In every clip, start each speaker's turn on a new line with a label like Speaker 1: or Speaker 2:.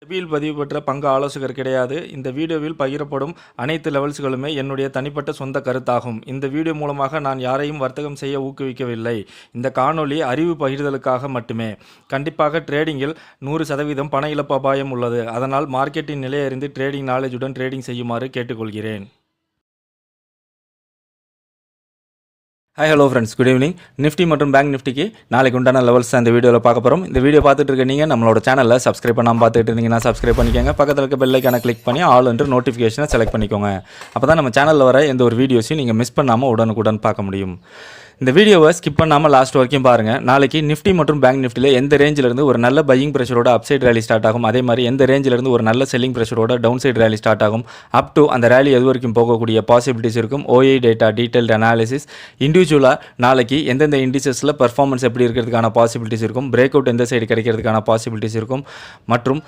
Speaker 1: செபியில் பதிவு பெற்ற பங்கு ஆலோசகர் கிடையாது. இந்த வீடியோவில் பகிரப்படும் அனைத்து லெவல்ஸ்களுமே என்னுடைய தனிப்பட்ட சொந்த கருத்தாகும். இந்த வீடியோ மூலமாக நான் யாரையும் வர்த்தகம் செய்ய ஊக்குவிக்கவில்லை. இந்த காணொளி அறிவு பகிர்தலுக்காக மட்டுமே. கண்டிப்பாக ட்ரேடிங்கில் 100% பண இழப்பு அபாயம் உள்ளது. அதனால் மார்க்கெட்டின் நிலை அறிந்து ட்ரேடிங் நாலேஜுடன் ட்ரேடிங் செய்யுமாறு கேட்டுக்கொள்கிறேன். Hi hello friends, good evening. Nifty மற்றும் பேங்க் நிஃப்டிக்கு நாளைக்கு உண்டான லெவல்ஸ் தான் இந்த வீடியோவில் பார்க்க போகிறோம். இந்த வீடியோ பார்த்துட்டு இருக்க நீங்கள் நம்மளோட சேனலில் சப்ஸ்கிரைப் பண்ணாமல் பார்த்துட்டு இருந்தீங்கன்னா சப்ஸ்கிரைப் பண்ணிக்கோங்க. பக்கத்தில் இருக்க பெல் ஐக்கானை கிளிக் பண்ணி ஆல் என்று நோட்டிஃபிகேஷனை செலக்ட் பண்ணிக்கோங்க. அப்போ தான் நம்ம சேனலில் வர எந்த ஒரு வீடியோஸையும் நீங்கள் மிஸ் பண்ணாமல் உடனுக்குடன் பார்க்க முடியும். இந்த வீடியோவை ஸ்கிப் பண்ணாமல் லாஸ்ட் வரைக்கும் பாருங்கள். நாளைக்கு நிஃப்டி மற்றும் பேங்க் நிஃப்டியில் எந்த ரேஞ்சிலிருந்து ஒரு நல்ல பையிங் ப்ரெஷரோட அப்சைட் ரேலி ஸ்டார்ட் ஆகும், அதே மாதிரி எந்த ரேஞ்சிலிருந்து ஒரு நல்ல செல்லிங் ப்ரெஷரோட டவுன் சைட் ரேலி ஸ்டார்ட் ஆகும், அப் டு அந்த ரேலி எது வரைக்கும் போகக்கூடிய பாசிபிலிட்டிஸ் இருக்கும், ஓஏ டேட்டா டீட்டெயில்டு அனாலிசிஸ், இண்டிவிஜுவலாக நாளைக்கு எந்தெந்த இண்டிசஸில் பர்ஃபார்மன்ஸ் எப்படி இருக்கிறதுக்கான பாசிபிலிட்டிஸ் இருக்கும், பிரேக் அவுட் எந்த சைடு கிடைக்கிறதுக்கான பாசிபிலிட்டிஸ் இருக்கும், மற்றும்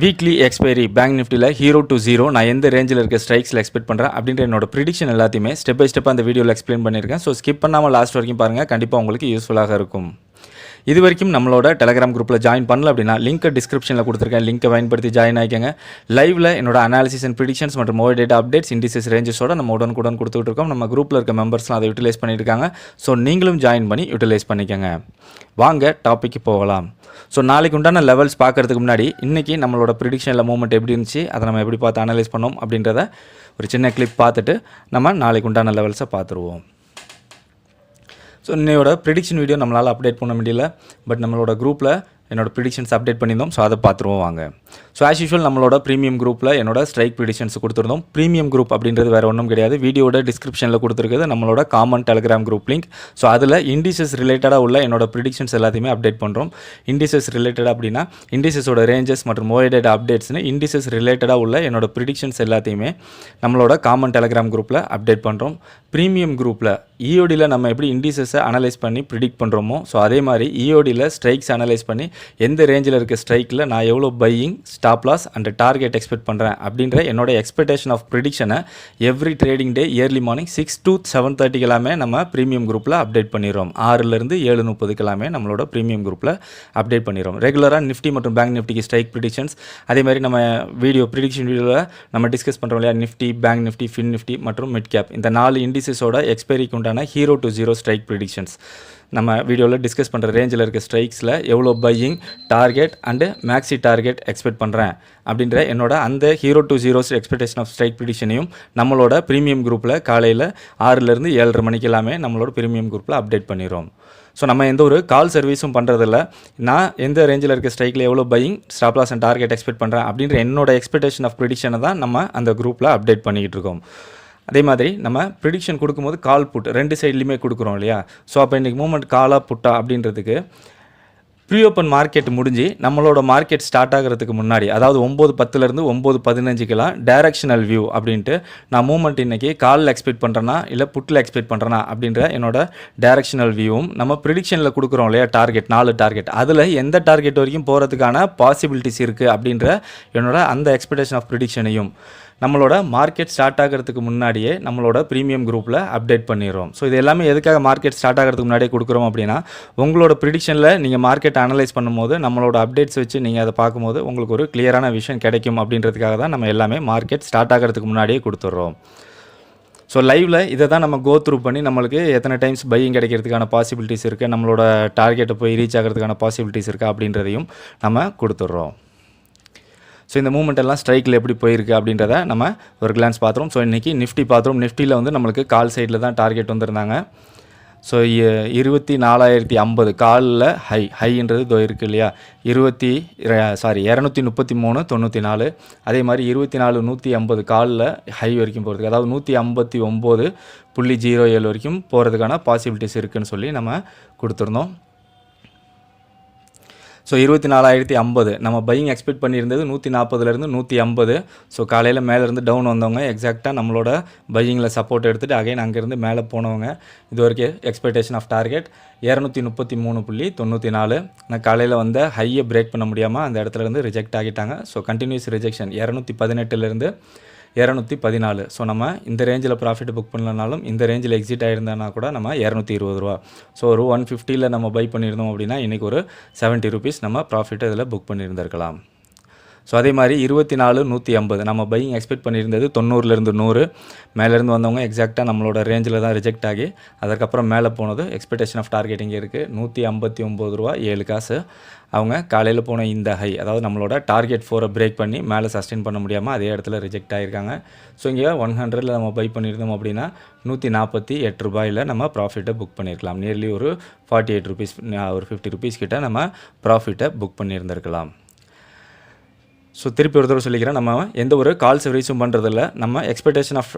Speaker 1: வீக்லி எக்ஸ்பைரி பேங்க் நிஃப்டியில் 0 to 0 நான் எந்த ரேஞ்சில் இருக்க ஸ்ட்ரைக்ஸில் எக்ஸ்பெக்ட் பண்ணுறேன் அப்படின்ற என்னோட ப்ரிடிக்ஷன் எல்லாத்தையுமே ஸ்டெப் பை ஸ்டெப்பாக அந்த வீடியோவில் எக்ஸ்பிளைன் பண்ணியிருக்கேன். ஸோ ஸ்கிப் பண்ணாமல் லாஸ்ட் வரைக்கும் பாருங்கள், கண்டிப்பாக உங்களுக்கு யூஸ்ஃபுல்லாக இருக்கும். இது வரைக்கும் நம்மளோட டெலகிராம் குரூப்பில் ஜாயின் பண்ணல அப்படின்னா லிங்க்கை டிஸ்கிரிப்ஷனில் கொடுத்துருக்கேன். லிங்க்கை பயன்படுத்தி ஜாயின் ஆகிக்கங்க. லைவில் என்னோட அனாலிசிஸ் அண்ட் ப்ரிடிக்ஷன்ஸ் மற்றும் ஓவர் டேட்டா அப்டேட்ஸ் இண்டிசஸ் ரேஞ்சஸோட நம்ம உடனுக்குடன் கொடுத்துட்டு இருக்கோம். நம்ம குரூப்பில் இருக்க மெம்பர்ஸ்லாம் அதை யூட்டிலைஸ் பண்ணிட்டு இருக்காங்க. ஸோ நீங்களும் ஜாயின் பண்ணி யூட்டிலைஸ் பண்ணிக்கோங்க. வாங்க டாபிக் போகலாம். ஸோ நாளைக்கு உண்டான லெவல்ஸ் பார்க்குறதுக்கு முன்னாடி இன்றைக்கி நம்மளோட ப்ரிடிக்ஷனில் மூவ்மெண்ட் எப்படி இருந்துச்சு, அதை நம்ம எப்படி பார்த்து அனலைஸ் பண்ணோம் அப்படின்றத ஒரு சின்ன கிளிப் பார்த்துட்டு நம்ம நாளைக்கு உண்டான லெவல்ஸை பார்த்துருவோம். ஸோ இன்னையோட ப்ரிடிக்ஷன் வீடியோ நம்மளால் அப்டேட் பண்ண முடியல, பட் நம்மளோட குரூப்பில் என்னோட ப்ரிடிக்ஷன்ஸ் அப்டேட் பண்ணியிருந்தோம். ஸோ அதை பார்த்துருவோம் வாங்க. ஸோ ஆஸ் யூஷுவல் நம்மளோட ப்ரீமியம் குரூப்பில் என்னோட ஸ்ட்ரைக் ப்ரிடிக்ஷன்ஸ் கொடுத்துருந்தோம். ப்ரீமியம் குரூப் அப்படின்றது வேறு ஒன்றும் கிடையாது. வீடியோட டிஸ்கிரிப்ஷனில் கொடுத்துருக்குது நம்மளோட common Telegram group link. So அதில் இண்டிசஸ் ரிலேட்டடாக உள்ள என்னோட ப்ரிடிக்ஷன்ஸ் எல்லாத்தையுமே அப்டேட் பண்ணுறோம். இண்டிசஸ் ரிலேட்டடாக அப்படின்னா இண்டிசஸோட ரேஞ்சஸ் மற்றும் ஓஏடேட் அப்டேட்ஸ்னு இண்டிசஸ் ரிலேட்டடாக உள்ள என்னோட ப்ரிடிக்ஷன்ஸ் எல்லாத்தையுமே நம்மளோட காமன் டெலிகிராம் குரூப்பில் அப்டேட் பண்ணுறோம். ப்ரீமியம் குரூப்பில் இஓடியில் நம்ம எப்படி இண்டிசஸை அனலைஸ் பண்ணி ப்ரிடிக்ட் பண்ணுறோமோ, ஸோ அதே மாதிரி இஓடியில் ஸ்ட்ரைக்ஸ் அனலைஸ் பண்ணி எந்த ரேஞ்சில் இருக்க ஸ்ட்ரைக்கில் நான் எவ்வளோ buying, stop loss and target expect பண்ணுறேன் அப்படின்ற என்னோட எக்ஸ்பெக்டேஷன் ஆஃப் ப்ரிடிக்ஷனை every trading day early morning 6 to 7:30 எல்லாமே நம்ம ப்ரீமியம் குரூப்பில் அப்டேட் பண்ணிடுறோம். 6லேருந்து 7:30 எல்லாமே நம்மளோட ப்ரீமியம் குரூப்பில் அப்டேட் பண்ணிடுறோம். ரெகுலராக நிஃப்டி மற்றும் பேங்க் நிஃப்டிக்கு ஸ்ட்ரைக் ப்ரிடிக்ஷன்ஸ், அதே மாதிரி நம்ம ப்ரிடிக்ஷன் வீடியோவில் நம்ம டிஸ்கஸ் பண்ணுறோம் இல்லையா, Nifty, bank Nifty, fin Nifty மற்றும் மிட் கேப், இந்த 4 இண்டிசஸோட எக்ஸ்பைரிக்கு உண்டான 0 to 0 ஸ்ட்ரைக் ப்ரிடிக்ஷன்ஸ் நம்ம வீடியோவில் டிஸ்கஸ் பண்ணுற ரேஞ்சில் இருக்க ஸ்ட்ரைக்ஸில் எவ்வளோ buying, target and maxi target expect பண்ணுறேன் அப்படின்ற என்னோட அந்த 0 to 0 எக்ஸ்பெக்டேஷன் ஆஃப் ஸ்ட்ரைக் ப்ரிடிக்ஷனையும் நம்மளோட ப்ரீமியம் குரூப்பில் காலையில் 6லேருந்து 7:30 மணிக்கு எல்லாமே நம்மளோட ப்ரீமியம் குரூப்பில் அப்டேட் பண்ணிடுறோம். ஸோ நம்ம எந்த ஒரு கால் சர்வீஸும் பண்ணுறதில்ல. நான் எந்த ரேஞ்சில் இருக்க ஸ்ட்ரைக்கில் எவ்வளோ buying, stop loss and target expect பண்ணுறேன் அப்படின்ற என்னோட எக்ஸ்பெக்டேஷன் ஆஃப் ப்ரிடிக்ஷனை தான் நம்ம அந்த குரூப்பில் அப்டேட் பண்ணிக்கிட்டு இருக்கோம். அதே மாதிரி நம்ம ப்ரிடிக்ஷன் கொடுக்கும்போது கால் புட் 2 சைட்லையுமே கொடுக்குறோம் இல்லையா. ஸோ அப்போ இன்றைக்கி மூவ்மெண்ட் காலாக புட்டா அப்படின்றதுக்கு ப்ரீ ஓப்பன் மார்க்கெட் முடிஞ்சு நம்மளோட மார்க்கெட் ஸ்டார்ட் ஆகிறதுக்கு முன்னாடி, அதாவது 9:10லேருந்து 9:15 டைரக்ஷனல் வியூ அப்படின்ட்டு நான் மூவ்மெண்ட் இன்றைக்கி காலில் எக்ஸ்பெக்ட் பண்ணுறேன்னா இல்லை புட்டில் எக்ஸ்பெக்ட் பண்ணுறேன்னா அப்படின்ற என்னோட டைரக்ஷனல் வியூவும் நம்ம ப்ரிடிக்ஷனில் கொடுக்குறோம் இல்லையா, டார்கெட் 4 டார்கெட், அதில் எந்த டார்கெட் வரைக்கும் போகிறதுக்கான பாசிபிலிட்டிஸ் இருக்குது அப்படின்ற என்னோட அந்த எக்ஸ்பெக்டேஷன் ஆஃப் ப்ரிடிக்ஷனையும் நம்மளோட மார்க்கெட் ஸ்டார்ட் ஆகிறதுக்கு முன்னாடியே நம்மளோட ப்ரீமியம் குரூப்பில் அப்டேட் பண்ணிடுறோம். ஸோ இது எல்லாமே எதுக்காக மார்க்கெட் ஸ்டார்ட் ஆகிறதுக்கு முன்னாடியே கொடுக்குறோம் அப்படின்னா, உங்களோட ப்ரிடிக்ஷனில் நீங்கள் மார்க்கெட் அனலைஸ் பண்ணும்போது நம்மளோட அப்டேட்ஸ் வச்சு நீங்கள் அதை பார்க்கும்போது உங்களுக்கு ஒரு கிளியரான விஷயம் கிடைக்கும் அப்படின்றதுக்காக தான் நம்ம எல்லாமே மார்க்கெட் ஸ்டார்ட் ஆகிறதுக்கு முன்னாடியே கொடுத்துட்றோம். ஸோ லைவில் இதை தான் நம்ம கோ த்ரூ பண்ணி நம்மளுக்கு எத்தனை டைம்ஸ் பையிங் கிடைக்கிறதுக்கான பாசிபிலிட்டிஸ் இருக்குது, நம்மளோட டார்கெட்டை போய் ரீச் ஆகிறதுக்கான பாசிபிலிட்டிஸ் இருக்குது அப்படின்றதையும் நம்ம கொடுத்துட்றோம். ஸோ இந்த மூவ்மெண்ட் எல்லாம் ஸ்ட்ரைக்கில் எப்படி போயிருக்கு அப்படின்றத நம்ம ஒரு கிளான்ஸ் பார்த்துருவோம். ஸோ இன்றைக்கி நிஃப்டி பார்த்துருவோம். நிஃப்டியில் வந்து நம்மளுக்கு கால் சைடில் தான் டார்கெட் வந்திருந்தாங்க. ஸோ 24,050 காலில் ஹைன்றது இதோ இருக்குது இல்லையா, 233.94. அதே மாதிரி 24,150 காலில் ஹை வரைக்கும் போகிறதுக்கு, அதாவது 159.07 வரைக்கும் போகிறதுக்கான பாசிபிலிட்டிஸ் இருக்குதுன்னு சொல்லி நம்ம கொடுத்துருந்தோம். ஸோ 24,050 நம்ம பையிங் எக்ஸ்பெக்ட் பண்ணியிருந்தது 140லேருந்து 150. ஸோ காலையில் மேலேருந்து டவுன் வந்தவங்க எக்ஸாக்டாக நம்மளோட பையிங்கில் சப்போர்ட் எடுத்துகிட்டு அகைன் அங்கேருந்து மேலே போனவங்க இது வரைக்கும் எக்ஸ்பெக்டேஷன் ஆஃப் டார்கெட் 233.94. ஆனால் காலையில் வந்த ஹையை பிரேக் பண்ண முடியாமல் அந்த இடத்துலேருந்து ரிஜெக்ட் ஆகிட்டாங்க. ஸோ கண்டினியூஸ் ரிஜெக்ஷன் 218லேருந்து 214. ஸோ நம்ம இந்த ரேஞ்சில் ப்ராஃபிட் புக் பண்ணலனாலும் இந்த ரேஞ்சில் எக்ஸிட் ஆகிருந்தோன்னா கூட நம்ம 220 ரூபா. ஸோ ஒரு 150ல் நம்ம பை பண்ணியிருந்தோம் அப்படின்னா இன்றைக்கி ஒரு 70 rupees நம்ம ப்ராஃபிட்டை இதில் புக் பண்ணியிருந்திருக்கலாம். ஸோ அதே மாதிரி 24,150 நம்ம பையிங் எக்ஸ்பெக்ட் பண்ணியிருந்தது 90லேருந்து 100 மேலேருந்து வந்தவங்க எக்ஸாக்டாக நம்மளோட ரேஞ்சில் தான் ரிஜெக்ட் ஆகி அதற்கப்புறம் மேலே போனது எக்ஸ்பெக்டேஷன் ஆஃப் டார்கெட் இங்கே இருக்குது 159 ரூபா 7 காசு. அவங்க காலையில் போன இந்த ஹை அதாவது நம்மளோட டார்கெட் 4 பிரேக் பண்ணி மேலே சஸ்டெயின் பண்ண முடியாமல் அதே இடத்துல ரிஜெக்ட் ஆகிருக்காங்க. ஸோ இங்கே 100ல் நம்ம பை பண்ணியிருந்தோம் அப்படின்னா 148 ரூபாயில் நம்ம ப்ராஃபிட்டை புக் பண்ணியிருக்கலாம். நியர்லி ஒரு 48 ருபீஸ் ஒரு 50 ருபீஸ் கிட்ட நம்ம ப்ராஃபிட்டை புக் பண்ணியிருந்திருக்கலாம். ஸோ திருப்பி ஒரு தடவை சொல்லிக்கிறேன், நம்ம எந்த ஒரு கால் சர்வீஸும் பண்ணுறதில்ல. நம்ம எக்ஸ்பெக்டேஷன் ஆஃப்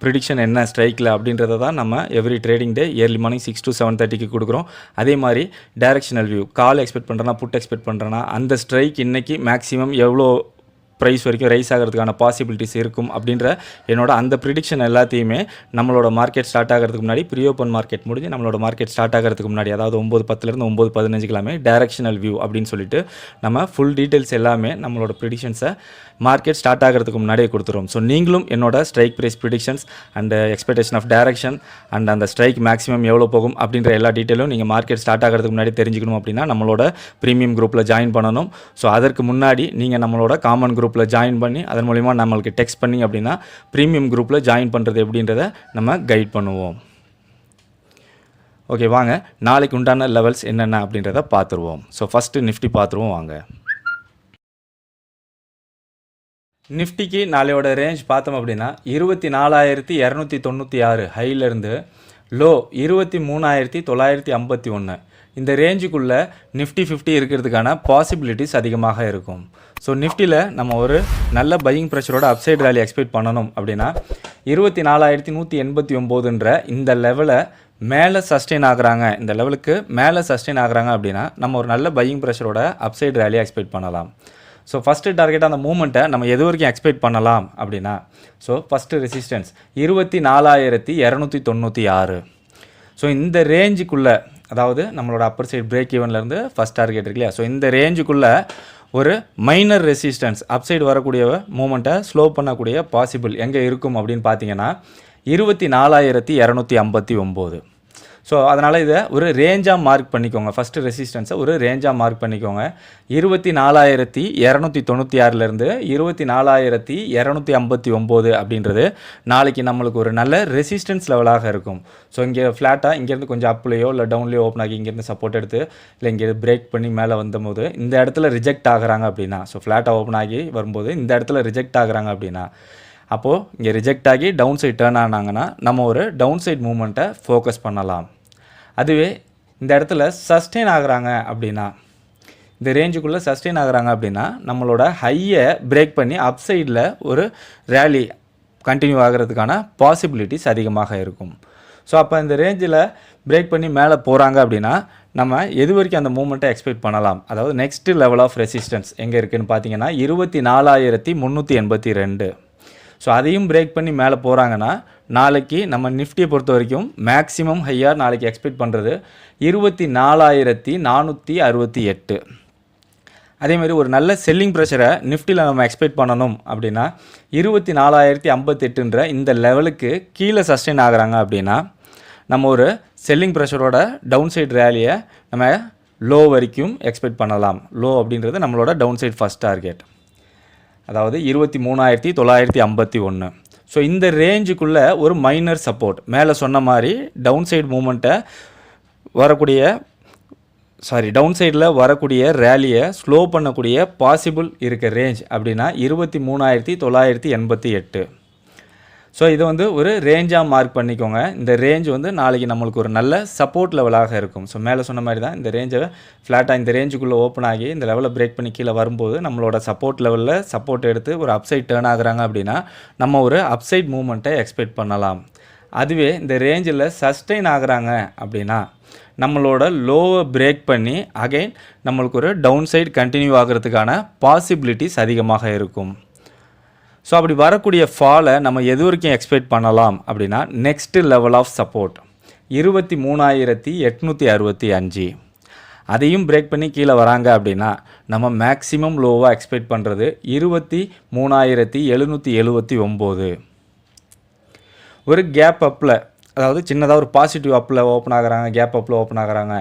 Speaker 1: ப்ரிடிக்ஷன் என்ன ஸ்ட்ரைக்கில் அப்படின்றத தான் நம்ம every trading day early morning 6 to 7:30 கொடுக்குறோம். அதே மாதிரி டைரக்ஷனல் வியூ கால் எக்ஸ்பெக்ட் பண்ணுறேன்னா புட் எக்ஸ்பெக்ட் பண்ணுறேன்னா அந்த ஸ்ட்ரைக் இன்றைக்கி மேக்ஸிமம் எவ்வளோ ப்ரைஸ் வரைக்கும் ரைஸ் ஆகிறதுக்கான பாசிபிலிட்டிஸ் இருக்கும் அப்படின்ற என்னோட அந்த ப்ரிடிக்ஷன் எல்லாத்தையுமே நம்மளோட மார்க்கெட் ஸ்டார்ட் ஆகிறதுக்கு முன்னாடி ப்ரீ ஓப்பன் மார்க்கெட் முடிஞ்சு நம்மளோட மார்க்கெட் ஸ்டார்ட் ஆகிறதுக்கு முன்னாடி அதாவது 9:10லேருந்து 9:15 எல்லாமே டைரக்ஷனல் வியூ அப்படின்னு சொல்லிட்டு நம்ம ஃபுல் டீட்டெயில்ஸ் எல்லாமே நம்மளோட ப்ரிடிக்ஷன்ஸை மார்க்கெட் ஸ்டார்ட் ஆகிறதுக்கு முன்னாடியே கொடுத்துருவோம். ஸோ நீங்களும் என்னோட strike price predictions and expectation of direction and அந்த ஸ்ட்ரைக் மேக்ஸிமம் எவ்வளோ போகும் அப்படின்ற எல்லா டீட்டெயிலும் நீங்கள் மார்க்கெட் ஸ்டார்ட் ஆகிறதுக்கு முன்னாடி தெரிஞ்சுக்கணும் அப்படின்னா நம்மளோட ப்ரீமியம் குரூப்பில் ஜாயின் பண்ணணும். ஸோ அதற்கு முன்னாடி நீங்கள் நம்மளோட காமன் குரூப்பில் ஜாயின் பண்ணி அதன் மூலிமா நம்மளுக்கு டெக்ஸ்ட் பண்ணி அப்படின்னா ப்ரீமியம் குரூப்பில் ஜாயின் பண்ணுறது எப்படின்றத நம்ம கைட் பண்ணுவோம். ஓகே, வாங்க நாளைக்கு உண்டான லெவல்ஸ் என்னென்ன அப்படின்றத பார்த்துருவோம். ஸோ ஃபஸ்ட்டு நிஃப்டி பார்த்துருவோம் வாங்க. நிஃப்டிக்கு நாளையோட ரேஞ்ச் பார்த்தோம் அப்படின்னா 24,296 ஹையிலேருந்து லோ 23,951 இந்த ரேஞ்சுக்குள்ளே நிஃப்டி 50 இருக்கிறதுக்கான பாசிபிலிட்டிஸ் அதிகமாக இருக்கும். ஸோ நிஃப்டியில் நம்ம ஒரு நல்ல பையிங் ப்ரெஷரோட அப்சைட் ரேலி எக்ஸ்பெக்ட் பண்ணணும் அப்படின்னா 24,189ன்ற இந்த லெவலை மேலே சஸ்டெயின் ஆகுறாங்க, இந்த லெவலுக்கு மேலே சஸ்டெயின் ஆகுறாங்க அப்படின்னா நம்ம ஒரு நல்ல பையிங் ப்ரெஷரோட அப்சைட் ரேலியை எக்ஸ்பெக்ட் பண்ணலாம். ஸோ ஃபஸ்ட்டு டார்கெட் அந்த மூமெண்ட்டை நம்ம எது வரைக்கும் எக்ஸ்பெக்ட் பண்ணலாம் அப்படின்னா ஸோ ஃபஸ்ட்டு ரெசிஸ்டன்ஸ் 24,296. ஸோ இந்த ரேஞ்சுக்குள்ளே அதாவது நம்மளோட அப்பர் சைட் பிரேக் ஈவன்லேருந்து ஃபஸ்ட் டார்கெட் இருக்கு இல்லையா, ஸோ இந்த ரேஞ்சுக்குள்ளே ஒரு மைனர் ரெசிஸ்டன்ஸ் அப்சைடு வரக்கூடிய மூமெண்ட்டை ஸ்லோ பண்ணக்கூடிய பாசிபிள் எங்கே இருக்கும் அப்படின்னு பார்த்தீங்கன்னா 24,259. ஸோ அதனால் இதை ஒரு ரேஞ்சாக மார்க் பண்ணிக்கோங்க. ஃபஸ்ட்டு ரெசிஸ்டன்ஸை ஒரு ரேஞ்சாக மார்க் பண்ணிக்கோங்க. 24,296லேருந்து 24,259 அப்படின்றது நாளைக்கு நம்மளுக்கு ஒரு நல்ல ரெசிஸ்டன்ஸ் லெவலாக இருக்கும். ஸோ இங்கே ஃப்ளாட்டாக இங்கேருந்து கொஞ்சம் அப்லேயோ இல்லை டவுன்லேயோ ஓப்பன் ஆகி இங்கேருந்து சப்போர்ட் எடுத்து இல்லை இங்கே பிரேக் பண்ணி மேலே வந்தபோது இந்த இடத்துல ரிஜெக்ட் ஆகுறாங்க அப்படின்னா ஸோ ஃப்ளாட்டாக ஓப்பன் ஆகி வரும்போது இந்த இடத்துல ரிஜெக்ட் ஆகுறாங்க அப்படின்னா அப்போது இங்கே ரிஜெக்ட் ஆகி டவுன் சைட் டேர்ன் ஆனாங்கன்னா நம்ம ஒரு டவுன் சைட் மூமெண்ட்டை ஃபோக்கஸ் பண்ணலாம். அதுவே இந்த இடத்துல சஸ்டெயின் ஆகுறாங்க அப்படின்னா இந்த ரேஞ்சுக்குள்ளே சஸ்டெயின் ஆகுறாங்க அப்படின்னா நம்மளோட ஹையை பிரேக் பண்ணி அப் சைடில் ஒரு ரேலி கண்டினியூ ஆகிறதுக்கான பாசிபிலிட்டிஸ் அதிகமாக இருக்கும். ஸோ அப்போ இந்த ரேஞ்சில் பிரேக் பண்ணி மேலே போகிறாங்க அப்படின்னா நம்ம எது வரைக்கும் அந்த மூமெண்ட்டை எக்ஸ்பெக்ட் பண்ணலாம், அதாவது நெக்ஸ்ட் லெவல் ஆஃப் ரெசிஸ்டன்ஸ் எங்கே இருக்குதுன்னு பார்த்தீங்கன்னா 24,382. ஸோ அதையும் பிரேக் பண்ணி மேலே போகிறாங்கன்னா நாளைக்கு நம்ம நிஃப்டியை பொறுத்த வரைக்கும் மேக்ஸிமம் ஹையாக நாளைக்கு எக்ஸ்பெக்ட் பண்ணுறது 24,468. அதேமாதிரி ஒரு நல்ல செல்லிங் ப்ரெஷரை நிஃப்டியில் நம்ம எக்ஸ்பெக்ட் பண்ணணும் அப்படின்னா 24,058ன்ற இந்த லெவலுக்கு கீழே சஸ்டெயின் ஆகுறாங்க அப்படின்னா நம்ம ஒரு செல்லிங் ப்ரெஷரோட டவுன் சைட் ரேலியை நம்ம லோ வரைக்கும் எக்ஸ்பெக்ட் பண்ணலாம். லோ அப்படின்றது நம்மளோட டவுன் சைட் ஃபஸ்ட் டார்கெட், அதாவது 23,951. ஸோ இந்த ரேஞ்சுக்குள்ளே ஒரு மைனர் சப்போர்ட் மேலே சொன்ன மாதிரி டவுன் சைடு மூமெண்ட்டை டவுன் சைடில் வரக்கூடிய ரேலியை ஸ்லோ பண்ணக்கூடிய பாசிபிள் இருக்க ரேஞ்ச் அப்படின்னா 23,988. ஸோ இது வந்து ஒரு ரேஞ்சாக மார்க் பண்ணிக்கோங்க. இந்த ரேஞ்ச் வந்து நாளைக்கு நம்மளுக்கு ஒரு நல்ல சப்போர்ட் லெவலாக இருக்கும். ஸோ மேலே சொன்ன மாதிரி தான் இந்த ரேஞ்சை ஃப்ளாட்டாக இந்த ரேஞ்சுக்குள்ளே ஓப்பன் ஆகி இந்த லெவலில் பிரேக் பண்ணி கீழே வரும்போது நம்மளோட சப்போர்ட் லெவலில் சப்போர்ட் எடுத்து ஒரு அப்சைட் டேர்ன் ஆகுறாங்க அப்படின்னா நம்ம ஒரு அப்சைட் மூமெண்ட்டை எக்ஸ்பெக்ட் பண்ணலாம். அதுவே இந்த ரேஞ்சில் சஸ்டெயின் ஆகுறாங்க அப்படின்னா நம்மளோட லோவை பிரேக் பண்ணி அகைன் நம்மளுக்கு ஒரு டவுன் சைடு கண்டினியூ ஆகிறதுக்கான பாசிபிலிட்டிஸ் அதிகமாக இருக்கும். ஸோ அப்படி வரக்கூடிய ஃபாலை நம்ம எது வரைக்கும் எக்ஸ்பெக்ட் பண்ணலாம் அப்படின்னா நெக்ஸ்ட்டு லெவல் ஆஃப் சப்போர்ட் 23,865. அதையும் பிரேக் பண்ணி கீழே வராங்க அப்படின்னா நம்ம மேக்ஸிமம் லோவாக எக்ஸ்பெக்ட் பண்ணுறது 23,779. ஒரு கேப் அப்பில், அதாவது சின்னதாக ஒரு பாசிட்டிவ் அப்பில் ஓப்பன் ஆகுறாங்க, கேப் அப்பில் ஓப்பன் ஆகுறாங்க,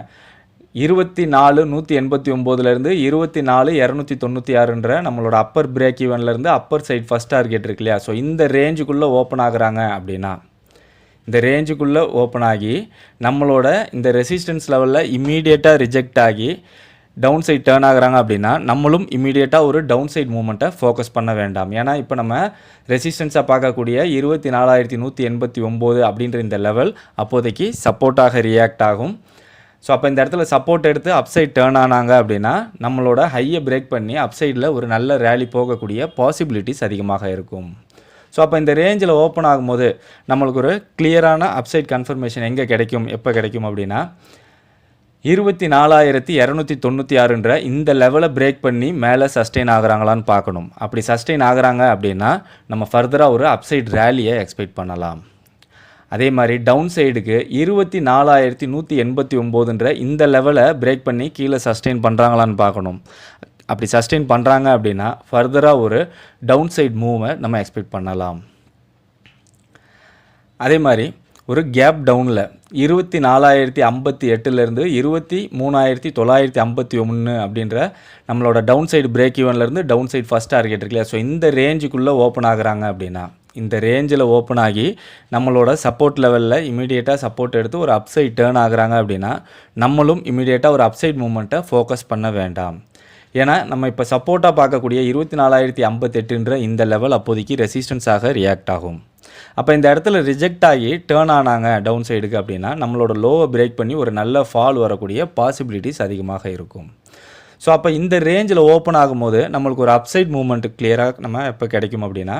Speaker 1: 24,189லேருந்து 24,296ன்ற நம்மளோட அப்பர் பிரேக் ஈவன்லேருந்து அப்பர் சைட் ஃபஸ்ட் டார்கெட் இருக்கு இல்லையா, ஸோ இந்த ரேஞ்சுக்குள்ளே ஓப்பன் ஆகுறாங்க அப்படின்னா, இந்த ரேஞ்சுக்குள்ளே ஓப்பன் ஆகி நம்மளோட இந்த ரெசிஸ்டன்ஸ் லெவலில் இம்மீடியட்டாக ரிஜெக்ட் ஆகி டவுன் சைட் டேர்ன் ஆகுறாங்க அப்படின்னா நம்மளும் இமீடியட்டாக ஒரு டவுன் சைட் மூமெண்ட்டை ஃபோக்கஸ் பண்ண வேண்டாம். ஏன்னா இப்போ நம்ம ரெசிஸ்டன்ஸாக பார்க்கக்கூடிய 24,189 அப்படின்ற இந்த லெவல் அப்போதைக்கு சப்போர்ட்டாக ரியாக்ட் ஆகும். ஸோ அப்போ இந்த இடத்துல சப்போர்ட் எடுத்து அப்சைட் டேர்ன் ஆனாங்க அப்படின்னா நம்மளோட ஹையை பிரேக் பண்ணி அப்சைடில் ஒரு நல்ல ரேலி போகக்கூடிய பாசிபிலிட்டிஸ் அதிகமாக இருக்கும். ஸோ அப்போ இந்த ரேஞ்சில் ஓப்பன் ஆகும்போது நம்மளுக்கு ஒரு கிளியரான அப்சைட் கன்ஃபர்மேஷன் எங்கே கிடைக்கும், எப்போ கிடைக்கும் அப்படின்னா 24,296ன்ற இந்த லெவலை பிரேக் பண்ணி மேலே சஸ்டெயின் ஆகுறாங்களான்னு பார்க்கணும். அப்படி சஸ்டெயின் ஆகுறாங்க அப்படின்னா நம்ம ஃபர்தராக ஒரு அப்சைட் ரேலியை எக்ஸ்பெக்ட் பண்ணலாம். அதே மாதிரி டவுன் சைடுக்கு 24,189ன்ற இந்த லெவலை பிரேக் பண்ணி கீழே சஸ்டெயின் பண்ணுறாங்களான்னு பார்க்கணும். அப்படி சஸ்டெயின் பண்ணுறாங்க அப்படின்னா ஃபர்தராக ஒரு டவுன் சைட் மூவை நம்ம எக்ஸ்பெக்ட் பண்ணலாம். அதே மாதிரி ஒரு கேப் டவுனில் 24,058லேருந்து 23,951 அப்படின்ற நம்மளோட டவுன் சைடு பிரேக் ஈவன்லேருந்து டவுன் சைடு ஃபஸ்ட் டார்கெட் இருக்குல்ல, ஸோ இந்த ரேஞ்சுக்குள்ளே ஓப்பன் ஆகுறாங்க அப்படின்னா இந்த ரேஞ்சில் ஓப்பன் ஆகி நம்மளோட சப்போர்ட் லெவலில் இமீடியட்டாக சப்போர்ட் எடுத்து ஒரு அப்சைட் டேர்ன் ஆகுறாங்க அப்படின்னா நம்மளும் இமீடியட்டாக ஒரு அப்சைட் மூமெண்ட்டை ஃபோக்கஸ் பண்ண வேண்டாம். ஏன்னா நம்ம இப்போ சப்போர்ட்டாக பார்க்கக்கூடிய 24,058ன்ற இந்த லெவல் அப்போதைக்கு ரெசிஸ்டன்ஸாக ரியாக்ட் ஆகும். அப்போ இந்த இடத்துல ரிஜெக்ட் ஆகி டேர்ன் ஆனாங்க டவுன் சைடுக்கு அப்படின்னா நம்மளோட லோவை பிரேக் பண்ணி ஒரு நல்ல ஃபால் வரக்கூடிய பாசிபிலிட்டிஸ் அதிகமாக இருக்கும். ஸோ அப்போ இந்த ரேஞ்சில் ஓப்பன் ஆகும்போது நம்மளுக்கு ஒரு அப்சைட் மூமெண்ட் கிளியராக நம்ம எப்போ கிடைக்கும் அப்படின்னா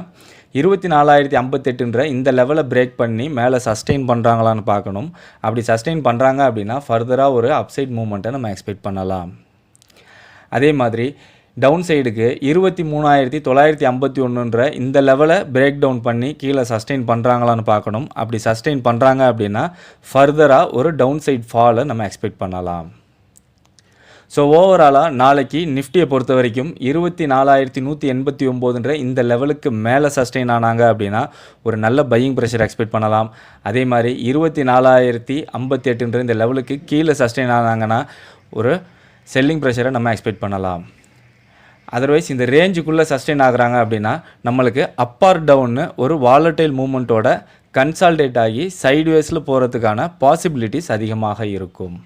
Speaker 1: 24,058ன்ற இந்த லெவலை பிரேக் பண்ணி மேலே சஸ்டெயின் பண்ணுறாங்களான்னு பார்க்கணும். அப்படி சஸ்டெயின் பண்ணுறாங்க அப்படின்னா ஃபர்தராக ஒரு அப்சைட் மூமெண்ட்டை நம்ம எக்ஸ்பெக்ட் பண்ணலாம். அதே மாதிரி டவுன் சைடுக்கு 23,951ன்ற இந்த லெவலை பிரேக் டவுன் பண்ணி கீழே சஸ்டெயின் பண்ணுறாங்களான்னு பார்க்கணும். அப்படி சஸ்டெயின் பண்ணுறாங்க அப்படின்னா ஃபர்தராக ஒரு டவுன் சைட் ஃபாலை நம்ம எக்ஸ்பெக்ட் பண்ணலாம். ஸோ ஓவராலாக நாளைக்கு நிஃப்டியை பொறுத்த வரைக்கும் 24,189ன்ற இந்த லெவலுக்கு மேலே சஸ்டெயின் ஆனாங்க அப்படின்னா ஒரு நல்ல பையிங் ப்ரெஷர் எக்ஸ்பெக்ட் பண்ணலாம். அதே மாதிரி 24,058ன்ற இந்த லெவலுக்கு கீழே சஸ்டெயின் ஆனாங்கன்னா ஒரு செல்லிங் ப்ரெஷரை நம்ம எக்ஸ்பெக்ட் பண்ணலாம். அதர்வைஸ் இந்த ரேஞ்சுக்குள்ளே சஸ்டெயின் ஆகுறாங்க அப்படின்னா நம்மளுக்கு அப் ஆர் டவுன்னு ஒரு வாலட்டைல் மூமெண்ட்டோட கன்சால்டேட் ஆகி சைட்வேஸில் போகிறதுக்கான பாசிபிலிட்டிஸ் அதிகமாக இருக்கும்.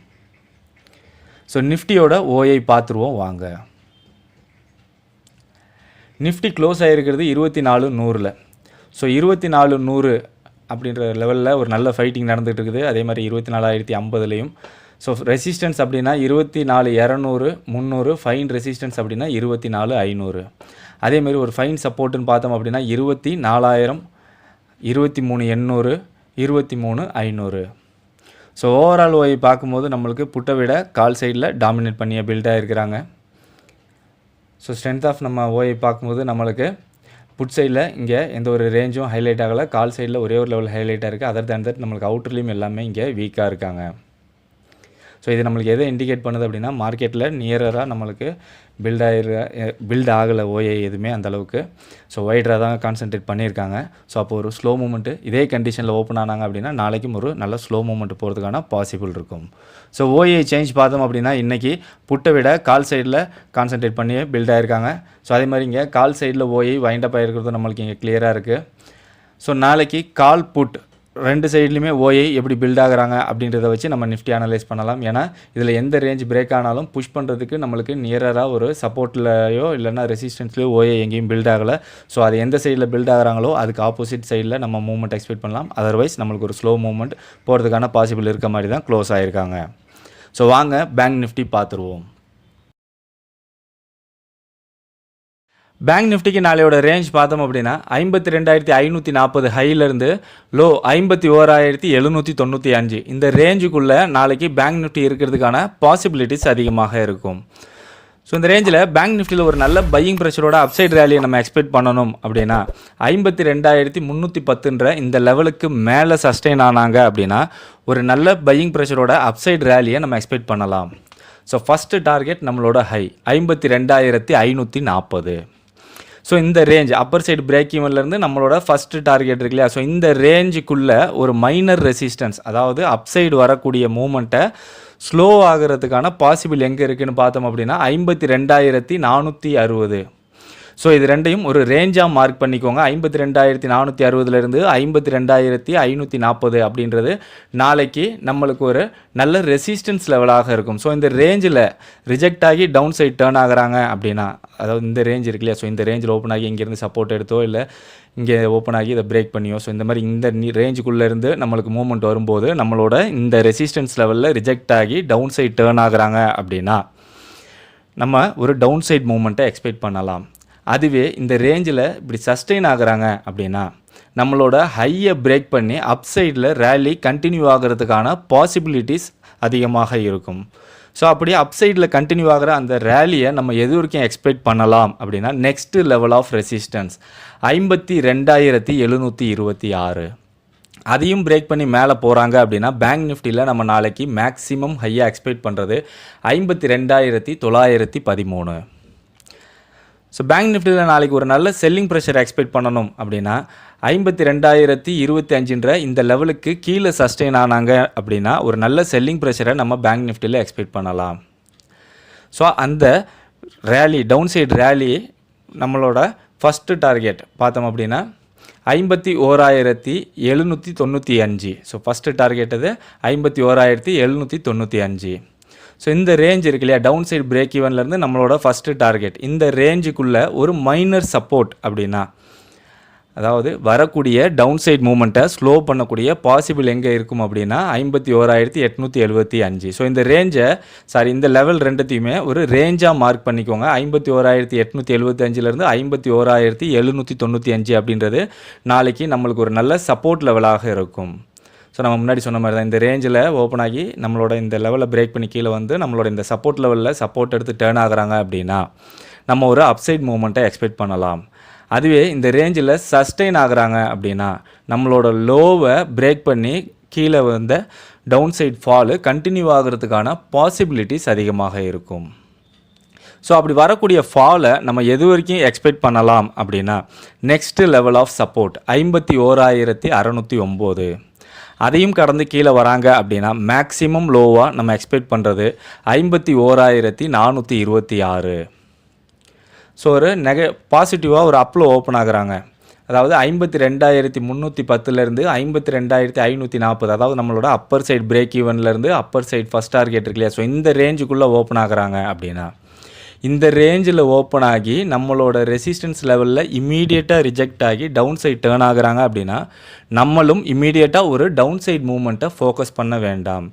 Speaker 1: ஸோ நிஃப்டியோட ஓஐ பார்த்துருவோம் வாங்க. Nifty close ஆகிருக்கிறது 24,100. ஸோ 24,100 அப்படின்ற லெவலில் ஒரு நல்ல ஃபைட்டிங் நடந்துகிட்டு இருக்குது. அதே மாதிரி 24,050லையும் ஸோ ரெசிஸ்டன்ஸ் அப்படின்னா 24,200, 300, ஃபைன் ரெசிஸ்டன்ஸ் அப்படின்னா 24,500. அதேமாதிரி ஒரு ஃபைன் சப்போர்ட்டுன்னு பார்த்தோம் அப்படின்னா 24,000, 23,800, 23,500. ஸோ ஓவரால் ஓய் பார்க்கும்போது நம்மளுக்கு புட்டை விட கால் சைடில் டாமினேட் பண்ணிய பில்டாக இருக்கிறாங்க. ஸோ ஸ்ட்ரென்த் ஆஃப் நம்ம ஓயை பார்க்கும்போது நம்மளுக்கு புட் சைடில் இங்கே எந்த ஒரு ரேஞ்சும் ஹைலைட் ஆகலை, கால் சைடில் ஒரே ஒரு லெவல் ஹைலைட்டாக இருக்குது. அதர் தேன் தட் நம்மளுக்கு அவுட்டர்லேயும் எல்லாமே இங்கே வீக்காக இருக்காங்க. ஸோ இது நம்மளுக்கு எதை இண்டிகேட் பண்ணுது அப்படின்னா மார்க்கெட்டில் நியராக நம்மளுக்கு பில்ட் ஆகலை ஓஏ எதுவுமே அந்தளவுக்கு. ஸோ ஒய்டராக தான் கான்சென்ட்ரேட் பண்ணியிருக்காங்க. ஸோ அப்போ ஒரு ஸ்லோ மூமெண்ட்டு இதே கண்டிஷனில் ஓப்பன் ஆனாங்க அப்படின்னா நாளைக்கும் ஒரு நல்ல ஸ்லோ மூமெண்ட் போகிறதுக்கான பாசிபிள் இருக்கும். ஸோ ஓஏ சேஞ்ச் பார்த்தோம் அப்படின்னா இன்றைக்கி புட்டை விட கால் சைடில் கான்சென்ட்ரேட் பண்ணி பில்ட் ஆகிருக்காங்க. ஸோ அதே மாதிரி இங்கே கால் சைடில் ஓஏ வைண்டப் ஆகிருக்கிறது நம்மளுக்கு இங்கே கிளியராக இருக்குது. ஸோ நாளைக்கு கால் புட் ரெண்டு சைட்லையுமே ஓஐ எப்படி பில்ட் ஆகுறாங்க அப்படின்றத வச்சு நம்ம நிஃப்டி அனலைஸ் பண்ணலாம். ஏன்னா இதில் எந்த ரேஞ்ச் பிரேக் ஆனாலும் புஷ் பண்ணுறதுக்கு நம்மளுக்கு நியராக ஒரு சப்போர்ட்லையோ இல்லைனா ரெசிஸ்டன்ஸ்லையோ ஓஐ எங்கேயும் பில்ட் ஆகலை. ஸோ அது எந்த சைடில் பில்ட் ஆகிறாங்களோ அதுக்கு ஆப்போசிட் சைடில் நம்ம மூவ்மெண்ட் எக்ஸ்பெக்ட் பண்ணலாம். அதர்வைஸ் நம்மளுக்கு ஒரு ஸ்லோ மூவ்மெண்ட் போகிறதுக்கான பாசிபிள் இருக்க மாதிரி தான் க்ளோஸ் ஆகிருக்காங்க. ஸோ வாங்க பேங்க் நிஃப்டி பார்த்துருவோம். பேங்க் நிஃப்டிக்கு நாளையோட ரேஞ்ச் பார்த்தோம் அப்படின்னா 52,540 ஹையிலேருந்து லோ 51,795 இந்த ரேஞ்சுக்குள்ளே நாளைக்கு பேங்க் நிஃப்டி இருக்கிறதுக்கான பாசிபிலிட்டிஸ் அதிகமாக இருக்கும். ஸோ இந்த ரேஞ்சில் பேங்க் நிஃப்டியில் ஒரு நல்ல பையிங் ப்ரெஷரோட அப்சைட் ரேலியை நம்ம எக்ஸ்பெக்ட் பண்ணணும் அப்படின்னா 52,310ன்ற இந்த லெவலுக்கு மேலே சஸ்டெயின் ஆனாங்க அப்படின்னா ஒரு நல்ல பையிங் ப்ரெஷரோட அப்சைட் ரேலியை நம்ம எக்ஸ்பெக்ட் பண்ணலாம். ஸோ ஃபஸ்ட்டு டார்கெட் நம்மளோட ஹை 52,540. ஸோ இந்த ரேஞ்ச் அப்பர் சைடு பிரேக் ஈவன்லேருந்து நம்மளோட ஃபஸ்ட்டு டார்கெட் இருக்கு இல்லையா, ஸோ இந்த ரேஞ்சுக்குள்ளே ஒரு மைனர் ரெசிஸ்டன்ஸ், அதாவது அப்சைடு வரக்கூடிய மூமெண்ட்டை ஸ்லோ ஆகிறதுக்கான பாசிபிள் எங்கே இருக்குதுன்னு பார்த்தோம் அப்படின்னா 52,460. ஸோ இது ரெண்டையும் ஒரு ரேஞ்சாக மார்க் பண்ணிக்கோங்க. 52,460லேருந்து 52,540 அப்படின்றது நாளைக்கு நம்மளுக்கு ஒரு நல்ல ரெசிஸ்டன்ஸ் லெவலாக இருக்கும். ஸோ இந்த ரேஞ்சில் ரிஜெக்ட் ஆகி டவுன் சைட் டேர்ன் ஆகுறாங்க அப்படின்னா, அதாவது இந்த ரேஞ்ச் இருக்கு இல்லையா, ஸோ இந்த ரேஞ்சில் ஓப்பன் ஆகி இங்கேருந்து சப்போர்ட் எடுத்தோ இல்லை இங்கே ஓப்பன் ஆகி இதை பிரேக் பண்ணியோ, ஸோ இந்த மாதிரி இந்த ரேஞ்சுக்குள்ளேருந்து நம்மளுக்கு மூவ்மெண்ட் வரும்போது நம்மளோட இந்த ரெசிஸ்டன்ஸ் லெவலில் ரிஜெக்ட் ஆகி டவுன் சைட் டேர்ன் ஆகுறாங்க அப்படின்னா நம்ம ஒரு டவுன் சைட் மூவ்மெண்ட்டை எக்ஸ்பெக்ட் பண்ணலாம். அதுவே இந்த ரேஞ்சில் இப்படி சஸ்டெயின் ஆகுறாங்க அப்படின்னா நம்மளோட ஹையை பிரேக் பண்ணி அப் சைடில் ரேலி கண்டினியூ ஆகிறதுக்கான பாசிபிலிட்டிஸ் அதிகமாக இருக்கும். ஸோ அப்படியே அப் சைடில் கண்டினியூ ஆகிற அந்த ரேலியை நம்ம எது வரைக்கும் எக்ஸ்பெக்ட் பண்ணலாம் அப்படின்னா நெக்ஸ்ட்டு லெவல் ஆஃப் ரெசிஸ்டன்ஸ் 52,726. அதையும் பிரேக் பண்ணி மேலே போகிறாங்க அப்படின்னா பேங்க் நிஃப்டியில் நம்ம நாளைக்கு மேக்ஸிமம் ஹையாக எக்ஸ்பெக்ட் பண்ணுறது 52,913. ஸோ பேங்க் நிஃப்டியில் நாளைக்கு ஒரு நல்ல செல்லிங் ப்ரெஷர் எக்ஸ்பெக்ட் பண்ணணும் அப்படின்னா 52,025 இந்த லெவலுக்கு கீழே சஸ்டெயின் ஆனாங்க அப்படின்னா ஒரு நல்ல செல்லிங் ப்ரெஷரை நம்ம பேங்க் நிஃப்டியில் எக்ஸ்பெக்ட் பண்ணலாம். ஸோ அந்த ரேலி டவுன் சைடு ரேலி நம்மளோட ஃபஸ்ட்டு டார்கெட் பார்த்தோம் அப்படின்னா 51,795. ஸோ ஃபஸ்ட்டு டார்கெட் அது 51,795. ஸோ இந்த ரேஞ்ச் இருக்கு இல்லையா, டவுன் சைடு பிரேக் ஈவன்லேருந்து நம்மளோட ஃபஸ்ட்டு டார்கெட் இந்த ரேஞ்சுக்குள்ளே ஒரு மைனர் சப்போர்ட் அப்படின்னா, அதாவது வரக்கூடிய டவுன் சைட் மூமெண்ட்டை ஸ்லோ பண்ணக்கூடிய பாசிபிள் எங்கே இருக்கும் அப்படின்னா 51,875. ஸோ இந்த ரேஞ்சை இந்த லெவல் ரெண்டுத்தையுமே ஒரு ரேஞ்சாக மார்க் பண்ணிக்கோங்க. 51,875லேருந்து 51,795 அப்படின்றது நாளைக்கு நம்மளுக்கு ஒரு நல்ல சப்போர்ட் லெவலாக இருக்கும். ஸோ நம்ம முன்னாடி சொன்ன மாதிரி தான் இந்த ரேஞ்சில் ஓப்பன் ஆகி நம்மளோட இந்த லெவலில் பிரேக் பண்ணி கீழே வந்து நம்மளோட இந்த சப்போர்ட் லெவலில் சப்போர்ட் எடுத்து டேர்ன் ஆகுறாங்க அப்படின்னா நம்ம ஒரு அப்சைட் மூவ்மெண்ட்டை எக்ஸ்பெக்ட் பண்ணலாம். அதுவே இந்த ரேஞ்சில் சஸ்டெயின் ஆகுறாங்க அப்படின்னா நம்மளோட லோவை பிரேக் பண்ணி கீழே வந்த டவுன் சைட் ஃபாலு கண்டினியூ ஆகிறதுக்கான பாசிபிலிட்டிஸ் அதிகமாக இருக்கும். ஸோ அப்படி வரக்கூடிய ஃபாலை நம்ம எது வரைக்கும் எக்ஸ்பெக்ட் பண்ணலாம் அப்படின்னா நெக்ஸ்ட்டு லெவல் ஆஃப் சப்போர்ட் 51,609. அதையும் கடந்து கீழே வராங்க அப்படின்னா மேக்ஸிமம் லோவாக நம்ம எக்ஸ்பெக்ட் பண்ணுறது 51,426. ஸோ ஒரு பாசிட்டிவாக ஒரு அப்பில் ஓப்பன் ஆகுறாங்க. அதாவது 52,310லேருந்து 52,540, அதாவது நம்மளோட அப்பர் சைடு பிரேக் ஈவன்லேருந்து அப்பர் சைடு ஃபஸ்ட் டார்கெட் இருக்கு இல்லையா, ஸோ இந்த ரேஞ்சுக்குள்ளே ஓப்பன் ஆகுறாங்க அப்படின்னா இந்த ரேஞ்சில் ஓப்பன் ஆகி நம்மளோட ரெசிஸ்டன்ஸ் லெவலில் இம்மீடியட்டாக ரிஜெக்ட் ஆகி டவுன் சைட் டேர்ன் ஆகுறாங்க அப்படின்னா நம்மளும் இம்மீடியட்டாக ஒரு டவுன் சைட் மூவ்மெண்ட்டை ஃபோக்கஸ் பண்ண வேண்டாம்.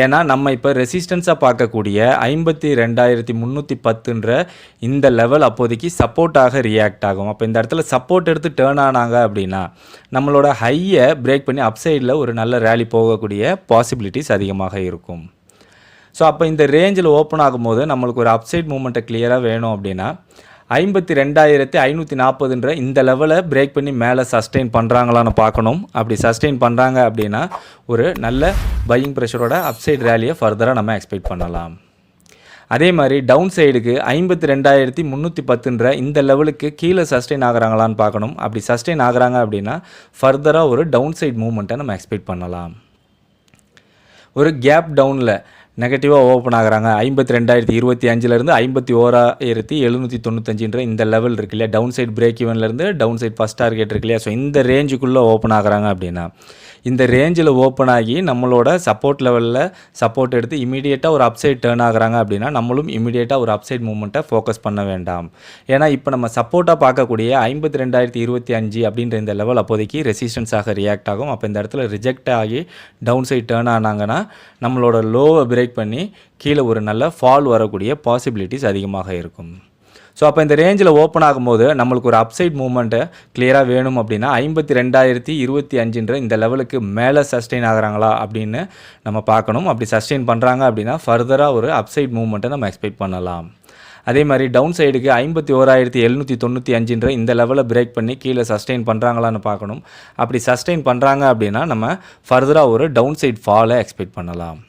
Speaker 1: ஏன்னா நம்ம இப்போ ரெசிஸ்டன்ஸாக பார்க்கக்கூடிய 52,310ன்ற இந்த லெவல் அப்போதைக்கு சப்போர்ட்டாக ரியாக்ட் ஆகும். அப்போ இந்த இடத்துல சப்போர்ட் எடுத்து டேர்ன் ஆனாங்க அப்படின்னா நம்மளோட ஹையை பிரேக் பண்ணி அப் சைடில் ஒரு நல்ல ரேலி போகக்கூடிய பாசிபிலிட்டிஸ் அதிகமாக இருக்கும். ஸோ அப்போ இந்த ரேஞ்சில் ஓப்பன் ஆகும்போது நம்மளுக்கு ஒரு அப்சைட் மூவ்மெண்ட்டை கிளியராக வேணும் அப்படின்னா 52,540ன்ற இந்த லெவலை பிரேக் பண்ணி மேலே சஸ்டெயின் பண்ணுறாங்களான்னு பார்க்கணும். அப்படி சஸ்டெயின் பண்ணுறாங்க அப்படின்னா ஒரு நல்ல பையிங் ப்ரெஷரோட அப்சைட் ரேலியை ஃபர்தராக நம்ம எக்ஸ்பெக்ட் பண்ணலாம். அதே மாதிரி டவுன் சைடுக்கு 52,310ன்ற இந்த லெவலுக்கு கீழே சஸ்டெயின் ஆகுறாங்களான்னு பார்க்கணும். அப்படி சஸ்டெயின் ஆகுறாங்க அப்படின்னா ஃபர்தராக ஒரு டவுன் சைட் மூவ்மெண்ட்டை நம்ம எக்ஸ்பெக்ட் பண்ணலாம். ஒரு கேப் டவுனில் நெகட்டிவாக ஓப்பன் ஆகுறாங்க 52,025லேருந்து 51,795ன்ற இந்த லெவல் இருக்கு இல்லையா, டவுன் சைட் பிரேக் ஈவன்லேருந்து டவுன் சைட் ஃபஸ்ட் டார்கெட் இருக்கு இல்லையா, ஸோ இந்த ரேஞ்சுக்குள்ளே ஓப்பன் ஆகுறாங்க அப்படின்னா இந்த ரேஞ்சில் ஓப்பன் ஆகி நம்மளோட சப்போர்ட் லெவலில் சப்போர்ட் எடுத்து இமீடியட்டாக ஒரு அப்சைட் டேர்ன் ஆகுறாங்க அப்படின்னா நம்மளும் இமீடியட்டாக ஒரு அப்சைட் மூவ்மெண்ட்டை ஃபோக்கஸ் பண்ண வேண்டாம். ஏன்னா இப்போ நம்ம சப்போர்ட்டாக பார்க்கக்கூடிய 52,025 அப்படின்ற இந்த லெவல் அப்போதைக்கு ரெசிஸ்டன்ஸாக ரியாக்ட் ஆகும். அப்போ இந்த இடத்துல ரிஜெக்ட் ஆகி டவுன் சைட் டேர்ன் ஆனாங்கன்னா நம்மளோட லோவை பிரேக் பண்ணி கீழே ஒரு நல்ல ஃபால் வரக்கூடிய பாசிபிலிட்டிஸ் அதிகமாக இருக்கும். ஸோ அப்போ இந்த ரேஞ்சில் ஓப்பன் ஆகும்போது நம்மளுக்கு ஒரு அப்சைட் மூவ்மெண்ட்டை கிளியராக வேணும் அப்படின்னா 52,025ன்ற இந்த லெவலுக்கு மேலே சஸ்டெயின் ஆகுறாங்களா அப்படின்னு நம்ம பார்க்கணும். அப்படி சஸ்டெயின் பண்ணுறாங்க அப்படின்னா ஃபர்தராக ஒரு அப்சைட் மூவ்மெண்ட்டை நம்ம எக்ஸ்பெக்ட் பண்ணலாம். அதே மாதிரி டவுன் சைடுக்கு 51,795ன்ற இந்த லெவலை பிரேக் பண்ணி கீழே சஸ்டெயின் பண்ணுறாங்களான்னு பார்க்கணும். அப்படி சஸ்டெயின் பண்ணுறாங்க அப்படின்னா நம்ம ஃபர்தராக ஒரு டவுன் சைட் ஃபாலை எக்ஸ்பெக்ட் பண்ணலாம்.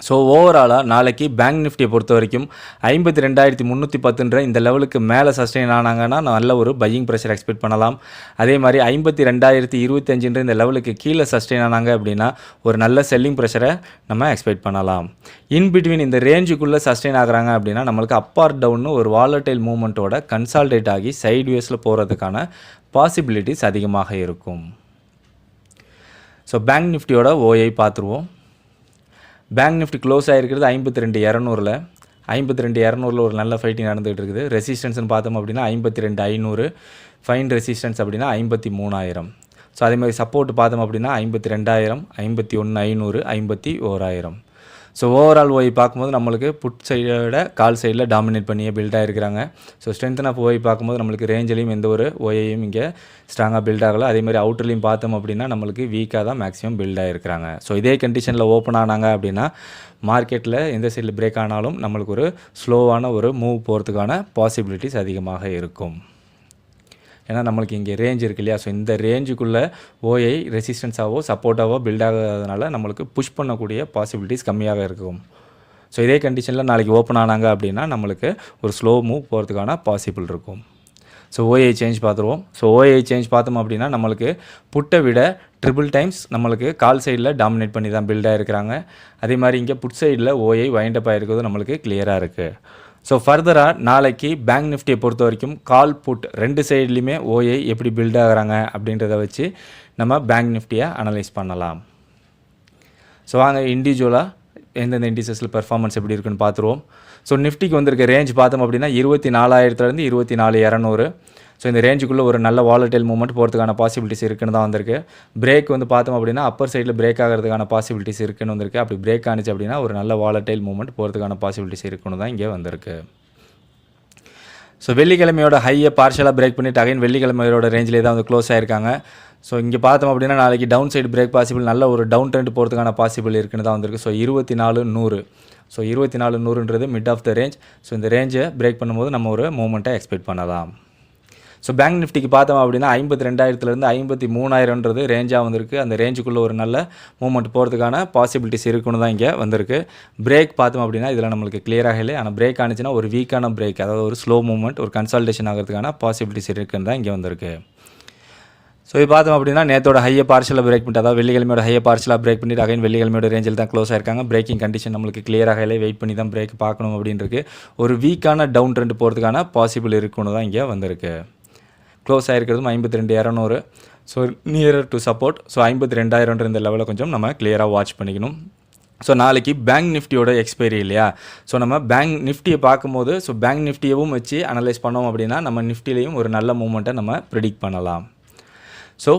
Speaker 1: ஸோ ஓவராலாக நாளைக்கு பேங்க் நிஃப்டியை பொறுத்த வரைக்கும் 52,310ன்ற இந்த லெவலுக்கு மேலே சஸ்டெயின் ஆனாங்கன்னா நல்ல ஒரு பையிங் ப்ரெஷர் எக்ஸ்பெக்ட் பண்ணலாம். அதே மாதிரி 52,025ன்ற இந்த லெவலுக்கு கீழே சஸ்டெயின் ஆனாங்க அப்படின்னா ஒரு நல்ல செல்லிங் ப்ரெஷரை நம்ம எக்ஸ்பெக்ட் பண்ணலாம். இன்பிட்வீன் இந்த ரேஞ்சுக்குள்ளே சஸ்டெயின் ஆகுறாங்க அப்படின்னா நம்மளுக்கு அப் ஆர் டவுன்னு ஒரு வாலடைல் மூவ்மெண்ட்டோட கன்சால்டேட் ஆகி சைட்வேஸில் போகிறதுக்கான பாசிபிலிட்டிஸ் அதிகமாக இருக்கும். ஸோ பேங்க் நிஃப்டியோட ஓஐ பார்த்துருவோம். பேங்க் நிஃப்டி க்ளோஸ் ஆகிருக்கிறது 52,200ல். 52,200ல் ஒரு நல்ல ஃபைட்டிங் நடந்துகிட்டு இருக்குது. ரெசிஸ்டன்ஸ்னு பார்த்தோம் அப்படின்னா 52,500, ஃபைன் ரெசிஸ்டன்ஸ் அப்படின்னா 53,000. ஸோ அதேமாதிரி சப்போர்ட் பார்த்தோம் அப்படின்னா 52,000, 51,500, 51,000. ஸோ ஓவரால் ஓய் பார்க்கும்போது நம்மளுக்கு புட் சைடோட கால் சைடில் டாமினேட் பண்ணியே பில்ட் ஆகிருக்கிறாங்க. ஸோ ஸ்ட்ரென்த் ஆஃப் ஓய் பார்க்கும்போது நம்மளுக்கு ரேஞ்சிலையும் எந்த ஒரு ஓயையும் இங்கே ஸ்ட்ராங்காக பில்ட் ஆகலை. அதேமாதிரி அவுட்டர்லையும் பார்த்தோம் அப்படின்னா நம்மளுக்கு வீக்காக தான் மேக்ஸிமம் பில்ட் ஆகிருக்கிறாங்க. ஸோ இதே கண்டிஷனில் ஓப்பன் ஆனாங்க அப்படின்னா மார்க்கெட்டில் எந்த சைடில் பிரேக் ஆனாலும் நம்மளுக்கு ஒரு ஸ்லோவான ஒரு மூவ் போகிறதுக்கான பாசிபிலிட்டிஸ் அதிகமாக இருக்கும். ஏன்னா நம்மளுக்கு இங்கே ரேஞ்ச் இருக்கு இல்லையா. ஸோ இந்த ரேஞ்சுக்குள்ளே ஓஐ ரெசிஸ்டன்ஸாவோ சப்போர்ட்டாவோ பில்ட் ஆகாததுனால நம்மளுக்கு புஷ் பண்ணக்கூடிய பாசிபிலிட்டிஸ் கம்மியாக இருக்கும். ஸோ இதே கண்டிஷனில் நாளைக்கு ஓப்பன் ஆனாங்க அப்படின்னா நம்மளுக்கு ஒரு ஸ்லோ மூவ் போகிறதுக்கான பாசிபிள் இருக்கும். ஸோ ஓஐ சேஞ்ச் பார்த்துருவோம். ஸோ ஓஐ சேஞ்ச் பார்த்தோம் அப்படின்னா நம்மளுக்கு புட்டை விட ட்ரிபிள் டைம்ஸ் நம்மளுக்கு கால் சைடில் டாமினேட் பண்ணி தான் பில்ட் ஆகிருக்கிறாங்க. அதே மாதிரி இங்கே புட் சைடில் ஓஐ வைண்டப் ஆகிருக்கிறது நம்மளுக்கு கிளியராக இருக்குது. ஸோ ஃபர்தராக நாளைக்கு பேங்க் நிஃப்டியை பொறுத்த வரைக்கும் கால் புட் ரெண்டு சைட்லேயுமே ஓஐ எப்படி பில்ட் ஆகுறாங்க அப்படின்றத வச்சு நம்ம பேங்க் நிஃப்டியை அனலைஸ் பண்ணலாம். ஸோ வாங்க இண்டிவிஜுவலாக எந்தெந்த இண்டிசஸில் பெர்ஃபார்மன்ஸ் எப்படி இருக்குன்னு பார்த்துருவோம். ஸோ நிஃப்டிக்கு வந்திருக்க ரேஞ்ச் பார்த்தோம் அப்படின்னா 24,000லேருந்து 24,200. ஸோ இந்த ரேஞ்சுக்குள்ளே ஒரு நல்ல வாலடைல் மூவ்மெண்ட் போகிறதுக்கான பாசிபிலிட்டிஸ் இருக்குன்னு தான் வந்திருக்கு. பிரேக் வந்து பார்த்தோம் அப்படின்னா அப்பர் சைடில் பிரேக் ஆகிறதுக்கான பாசிபிலிட்டிஸ் இருக்குன்னு வந்திருக்கு. அப்படி பிரேக் ஆனிச்சு அப்படின்னா ஒரு நல்ல வாலடைல் மூவ்மெண்ட் போகிறதுக்கான பாசிபிலிட்டிஸ் இருக்குன்னு தான் இங்கே வந்திருக்கு. ஸோ வெள்ளிக்கிழமையோட ஹையை பார்ஷலாக பிரேக் பண்ணிட்டு அகைன் வெள்ளிக்கிழமையோட ரேஞ்சிலே தான் வந்து க்ளோஸ் ஆகிருக்காங்க. ஸோ இங்கே பார்த்தோம் அப்படின்னா நாளைக்கு டவுன் சைடு பிரேக் பாசிபிள் நல்ல ஒரு டவுன் ட்ரெண்ட் போகிறதுக்கான பாசிபிள் இருக்குன்னு தான் வந்திருக்கு. ஸோ 24,100. ஸோ 24,100ன்றது mid of the range. So இந்த ரேஞ்சை பிரேக் பண்ணும்போது நம்ம ஒரு மூவ்மெண்ட்டை எக்ஸ்பெக்ட் பண்ணலாம். ஸோ பேங்க் நிஃப்டிக்கு பார்த்தோம் அப்படின்னா 52,000லேருந்து 53,000ன்றது ரேஞ்சாக வந்திருக்கு. அந்த ரேஞ்சுக்குள்ளே ஒரு நல்ல மூவ்மெண்ட் போகிறதுக்கான பாசிபிலிட்டிஸ் இருக்குன்னு தான் இங்கே வந்திருக்கு. பிரேக் பார்த்தோம் அப்படின்னா இதில் நம்மளுக்கு கிளியராக இல்லை. ஆனால் பிரேக் ஆனிச்சுன்னா ஒரு வீக்கான பிரேக், அதாவது ஒரு ஸ்லோ மூவ்மெண்ட், ஒரு கன்சல்டேஷன் ஆகிறதுக்கான பாசிபிலிட்டிஸ் இருக்குன்னு தான் இங்கே வந்திருக்கு. ஸோ இது பார்த்தோம் அப்படின்னா நேற்றோட ஹையை பார்ஷலாக பிரேக் பண்ணிட்டு, அதாவது வெள்ளிக்கிழமையோட ஹையை பார்ஷலாக பிரேக் பண்ணிட்டு அகைன் வெள்ளிக்கிழமையோட ரேஞ்சில் தான் க்ளோஸ் ஆயிருக்காங்க. பிரேக்கிங் கண்டிஷன் நம்மளுக்கு கிளியராக இல்லை. வெயிட் பண்ணி தான் பிரேக் பார்க்கணும் அப்படின்றது. ஒரு வீக்கான டவுன் ட்ரெண்ட் போகிறதுக்கான பாசிபிள் இருக்குன்னு தான் இங்கே வந்திருக்கு. க்ளோஸ் ஆகிருக்கிறதும் 52,200. So nearer to support. So 52,000ன்ற இந்த லெவலில் கொஞ்சம் நம்ம கிளியராக வாட்ச் பண்ணிக்கணும். ஸோ நாளைக்கு பேங்க் நிஃப்டியோட எக்ஸ்பைரி இல்லையா. ஸோ நம்ம பேங்க் நிஃப்டியை பார்க்கும்போது ஸோ பேங்க் நிஃப்டியவும் வச்சு அனலைஸ் பண்ணோம் அப்படின்னா நம்ம நிஃப்டிலையும் ஒரு நல்ல மூவ்மெண்ட்டை நம்ம ப்ரிடிக்ட் பண்ணலாம். ஸோ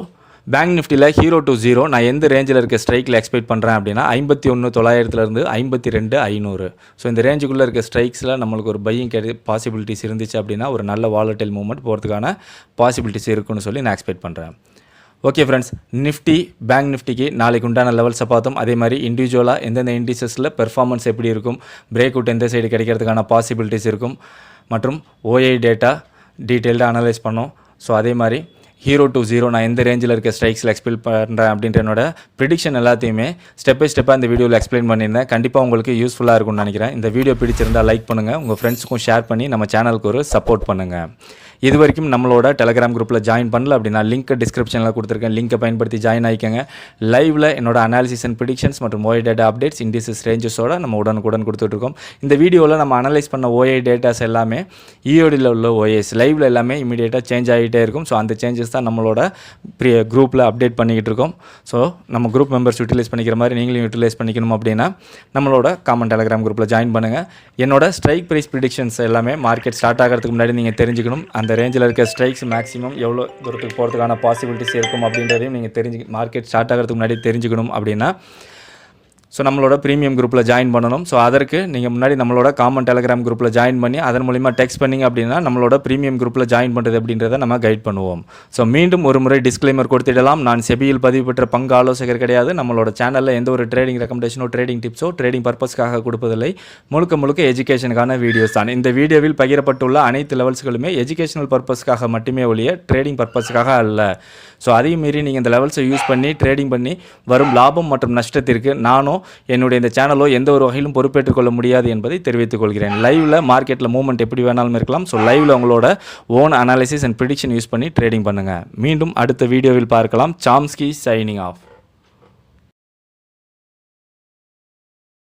Speaker 1: பேங்க் நிஃப்டியில் 0 to 0 நான் எந்த ரேஞ்சில் இருக்க ஸ்ட்ரைக்கில் எக்ஸ்பெக்ட் பண்ணுறேன் அப்படின்னா 51,900லேருந்து 52,500. ஸோ இந்த ரேஞ்சுக்குள்ளே இருக்க ஸ்ட்ரைக்ஸில் நம்மளுக்கு ஒரு பையிங் பாசிபிலிட்டிஸ் இருந்துச்சு அப்படின்னா ஒரு நல்ல வாலடைல் மூவ்மெண்ட் போகிறதுக்கான பாசிபிலிட்டிஸ் இருக்குன்னு சொல்லி நான் எக்ஸ்பெக்ட் பண்ணுறேன். ஓகே ஃப்ரெண்ட்ஸ், நிஃப்டி பேங்க் நிஃப்டிக்கு நாளைக்கு உண்டான லெவல்ஸை பார்த்தோம். அதே மாதிரி இண்டிவிஜுவலாக எந்தெந்த இண்டிசஸில் பெர்ஃபார்மன்ஸ் எப்படி இருக்கும், பிரேக் அவுட் எந்த சைடு கிடைக்கிறதுக்கான பாசிபிலிட்டிஸ் இருக்கும் மற்றும் ஓஐ டேட்டா டீட்டெயில்டாக அனலைஸ் பண்ணோம். ஸோ அதே மாதிரி 0 to 0 நான் எந்த ரேஞ்சில் இருக்க ஸ்ட்ரைக்ஸில் எக்ஸ்பெக்ட் பண்ணுறேன் அப்படின்ற என்னோட ப்ரிடிக்ஷன் எல்லாத்தையுமே ஸ்டெப் பை ஸ்டெப்பாக இந்த வீடியோவில் எக்ஸ்பிளைன் பண்ணியிருந்தேன். கண்டிப்பாக உங்களுக்கு யூஸ்ஃபுல்லாக இருக்கும்னு நினைக்கிறேன். இந்த வீடியோ பிடிச்சிருந்தால் லைக் பண்ணுங்கள், உங்கள் ஃப்ரெண்ட்ஸுக்கும் ஷேர் பண்ணி நம்ம சேனலுக்கு ஒரு சப்போர்ட் பண்ணுங்கள். இது வரைக்கும் நம்மளோட டெலகிராம் குரூப்பில் ஜாயின் பண்ணல அப்படின்னா லிங்க்கை டிஸ்கிரிப்ஷனில் கொடுத்துருக்கேன். லிங்கை பயன்படுத்தி ஜாயின் ஆகிக்கங்க. லைவில் என்னோட அனாலிசிஸ் அண்ட் ப்ரிடிக்ஷன்ஸ் மற்றும் ஓஐ டேட்டா அப்டேட்ஸ் இண்டிசஸ் ரேஞ்சஸோட நம்ம உடனுக்குடன் கொடுத்துட்ருக்கோம். இந்த வீடியோவில் நம்ம அனலைஸ் பண்ண ஓஐ டேட்டாஸ் எல்லாமே இஓடியில் உள்ள ஓஎஸ் லைவில் எல்லாமே இமீடியட்டாக சேஞ்ச் ஆகிட்டே இருக்கும். ஸோ அந்த சேஞ்சஸ் தான் நம்மளோட குரூப்பில் அப்டேட் பண்ணிக்கிட்டு இருக்கோம். ஸோ நம்ம குரூப் மெம்பர்ஸ் யூட்டிலைஸ் பண்ணிக்கிற மாதிரி நீங்களும் யூட்டிலைஸ் பண்ணிக்கணும் அப்படின்னா நம்மளோட காமன் டெலகிராம் குரூப்பில் ஜாயின் பண்ணுங்கள். என்னோட ஸ்ட்ரைக் ப்ரைஸ் ப்ரிடிக்ஷன்ஸ் எல்லாமே மார்க்கெட் ஸ்டார்ட் ஆகிறதுக்கு முன்னாடி நீங்கள் தெரிஞ்சுக்கணும். அந்த ரேஞ்சில் இருக்க ஸ்ட்ரைக்ஸ் மேக்ஸிமம் எவ்வளோ தூரத்துக்கு போகிறதுக்கான பாசிபிலிட்டிஸ் இருக்கும் அப்படின்றதையும் நீங்கள் மார்க்கெட் ஸ்டார்ட் ஆகிறதுக்கு முன்னாடி தெரிஞ்சுக்கணும் அப்படின்னா ஸோ நம்மளோட ப்ரீமியம் குரூப்பில் ஜாயின் பண்ணணும். ஸோ அதற்கு நீங்கள் முன்னாடி நம்மளோட காமன் டெலகிராம் குரூப்பில் ஜாயின் பண்ணி அதன் மூலிமா டெக்ஸ்ட் பண்ணிங்க அப்படின்னா நம்மளோட ப்ரீமியம் குரூப்பில் ஜாயின் பண்ணுறது அப்படின்றத நம்ம கைட் பண்ணுவோம். ஸோ மீண்டும் ஒரு முறை டிஸ்க்ளைமர் கொடுத்துடலாம். நான் செபியில் பதிவு பெற்ற பங்கு ஆலோசகர் கிடையாது. நம்மளோட சேனலில் எந்த ஒரு ட்ரேடிங் ரெக்கமெண்டேஷனோ ட்ரேடிங் டிப்ஸோ ட்ரேடிங் பர்பஸ்க்காக கொடுப்பதில்லை. முழுக்க எஜுகேஷனுக்கான வீடியோஸ் தான். இந்த வீடியோவில் பகிரப்பட்டுள்ள அனைத்து லெவல்ஸ்களுமே எஜுகேஷனல் பர்பஸ்க்காக மட்டுமே ஒழிய ட்ரேடிங் பர்பஸ்க்காக அல்ல. ஸோ அதையும் மீறி நீங்கள் இந்த லெவல்ஸை யூஸ் பண்ணி ட்ரேடிங் பண்ணி வரும் லாபம் மற்றும் நஷ்டத்திற்கு நானோ என்னுடைய இந்த சேனலோ எந்த ஒரு வகையிலும் பொறுப்பேற்றுக் கொள்ள முடியாது என்பதை தெரிவித்துக் கொள்கிறேன். லைவில் மார்க்கெட்டில் மூவ்மெண்ட் எப்படி வேணாலும் இருக்கலாம். ஸோ லைவில் உங்களோட own analysis and prediction use பண்ணி ட்ரேடிங் பண்ணுங்கள். மீண்டும் அடுத்த வீடியோவில் பார்க்கலாம். Chomsky signing off.